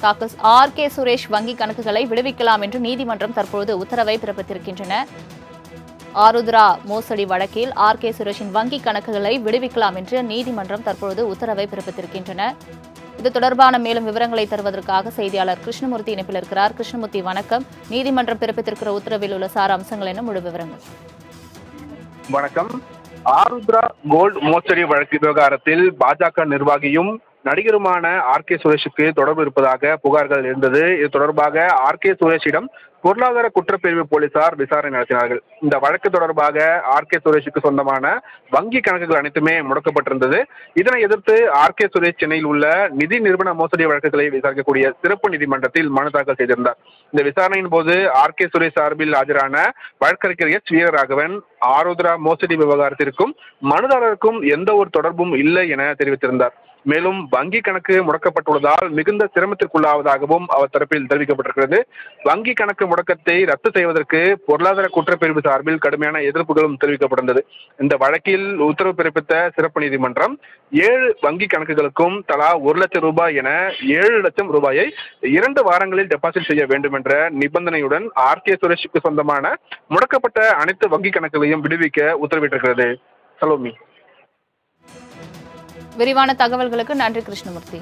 Doctor RK. Suresh வங்கி கணக்குகளை விடுவிக்கலாம் என்று நீதிமன்றம் தற்பொழுது உத்தரவை பிறப்பித்திருக்கின்றன. ஆருத்ரா மோசடி வழக்கில் ஆர்.கே. சுரேஷின் வங்கி கணக்குகளை விடுவிக்கலாம் என்று நீதிமன்றம் தற்பொழுது உத்தரவை பிறப்பித்திருக்கின்றன. இது தொடர்பான மேலும் விவரங்களை தருவதற்காக செய்தியாளர் கிருஷ்ணமூர்த்தி இணைப்பில் இருக்கிறார். கிருஷ்ணமூர்த்தி, வணக்கம். நீதிமன்றம் பிறப்பித்திருக்கிற உத்தரவில் உள்ள சார அம்சங்கள் என்ன, முழு விவரங்கள்? வணக்கம். ஆருத்ரா கோல்டு மோசடி வழக்கு விவகாரத்தில் பாஜக நிர்வாகியும் நடிகருமான ஆர்.கே. சுரேஷுக்கு தொடர்பு இருப்பதாக புகார்கள் இருந்தது. இது தொடர்பாக ஆர்.கே. சுரேஷிடம் பொருளாதார குற்றப்பிரிவு போலீசார் விசாரணை நடத்தினார்கள். இந்த வழக்கு தொடர்பாக ஆர்.கே. சுரேஷுக்கு சொந்தமான வங்கி கணக்குகள் அனைத்துமே முடக்கப்பட்டிருந்தது. இதனை எதிர்த்து ஆர்.கே. சுரேஷ் சென்னையில் உள்ள நிதி நிறுவன மோசடி வழக்குகளை விசாரிக்கக்கூடிய சிறப்பு நீதிமன்றத்தில் மனு தாக்கல் செய்திருந்தார். இந்த விசாரணையின் போது ஆர்.கே. சுரேஷ் சார்பில் ஆஜரான வழக்கறிஞர் எச். வீரராகவன் ஆருத்ரா மோசடி விவகாரத்திற்கும் மனுதாரருக்கும் எந்த ஒரு தொடர்பும் இல்லை என தெரிவித்திருந்தார். மேலும் வங்கி கணக்கு முடக்கப்பட்டுள்ளதால் மிகுந்த சிரமத்திற்குள்ளாவதாகவும் அவர் தரப்பில் தெரிவிக்கப்பட்டிருக்கிறது. வங்கி கணக்கு முடக்கத்தை ரத்து செய்வதற்கு பொருளாதார குற்றப்பிரிவு சார்பில் கடுமையான எதிர்ப்புகளும் தெரிவிக்கப்பட்டிருந்தது. இந்த வழக்கில் உத்தரவு பிறப்பித்த சிறப்பு நீதிமன்றம் 7 வங்கி கணக்குகளுக்கும் தலா 1 லட்சம் ரூபாய் என 7 லட்சம் ரூபாயை 2 வாரங்களில் டெபாசிட் செய்ய வேண்டும் என்ற நிபந்தனையுடன் ஆர்.கே. சுரேஷுக்கு சொந்தமான முடக்கப்பட்ட அனைத்து வங்கி கணக்குகளையும் விடுவிக்க உத்தரவிட்டிருக்கிறது. சலோமி. விரிவான தகவல்களுக்கு நன்றி கிருஷ்ணமூர்த்தி.